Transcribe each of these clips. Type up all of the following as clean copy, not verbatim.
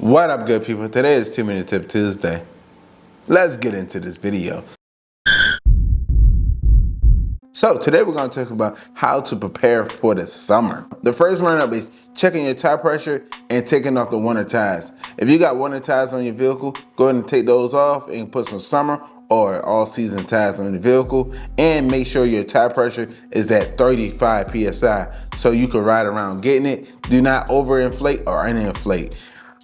What up, good people? Today is 2-Minute Tip Tuesday. Let's get into this video. So today we're going to talk about how to prepare for the summer. The first learn up is checking your tire pressure and taking off the winter tires. If you got winter tires on your vehicle, go ahead and take those off and put some summer or all season tires on the vehicle, and make sure your tire pressure is at 35 psi so you can ride around getting it. Do not overinflate or underinflate.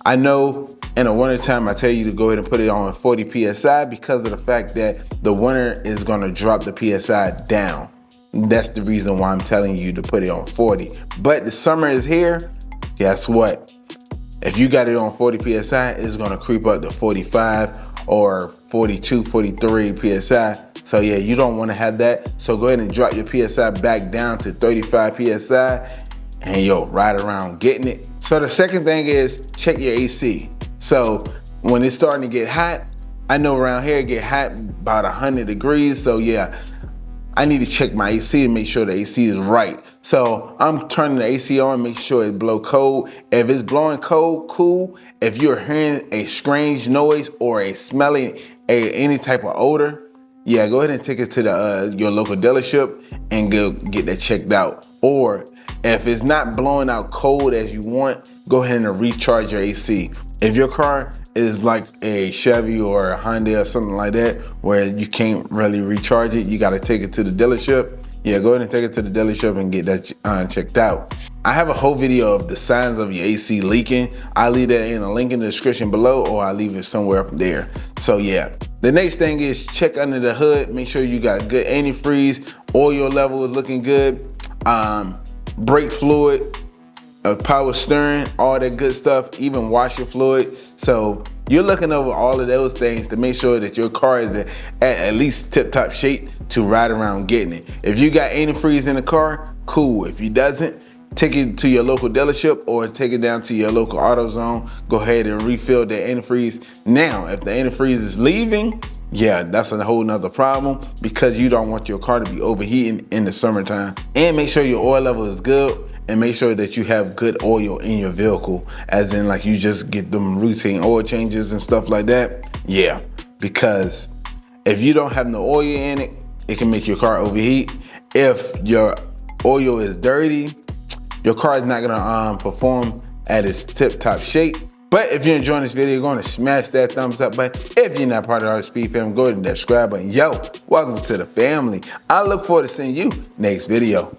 I know in the wintertime I tell you to go ahead and put it on 40 psi because of the fact that the winter is going to drop the psi down. That's the reason why I'm telling you to put it on 40. But the summer is here. Guess what? If you got it on 40 psi, it's going to creep up to 45 or 42, 43 psi. So yeah, you don't want to have that. So go ahead and drop your psi back down to 35 psi and yo, ride around getting it. So the second thing is check your AC. So when it's starting to get hot, I know around here it get hot about 100 degrees. So yeah, I need to check my AC and make sure the AC is right. So I'm turning the AC on, make sure it blow cold. If it's blowing cold, cool. If you're hearing a strange noise or a smelling any type of odor, yeah, go ahead and take it to the your local dealership and go get that checked out. Or if it's not blowing out cold as you want, go ahead and recharge your AC. If your car is like a Chevy or a Honda or something like that, where you can't really recharge it, you gotta take it to the dealership. Yeah, go ahead and take it to the dealership and get that checked out. I have a whole video of the signs of your AC leaking. I'll leave that in a link in the description below, or I'll leave it somewhere up there. So yeah, the next thing is check under the hood. Make sure you got good antifreeze, oil level is looking good, brake fluid, power steering, all that good stuff, even washer fluid. So you're looking over all of those things to make sure that your car is at least tip-top shape to ride around getting it. If you got antifreeze in the car, cool. If you doesn't, take it to your local dealership or take it down to your local AutoZone. Go ahead and refill the antifreeze. Now, if the antifreeze is leaving, yeah, that's a whole nother problem because you don't want your car to be overheating in the summertime. And make sure your oil level is good, and make sure that you have good oil in your vehicle, as in like you just get them routine oil changes and stuff like that. Yeah, because if you don't have no oil in it, it can make your car overheat. If your oil is dirty, your car is not gonna perform at its tip-top shape. But if you're enjoying this video, you're gonna smash that thumbs up button. If you're not part of Artofspeedd fam, go to that subscribe button. Yo, welcome to the family. I look forward to seeing you next video.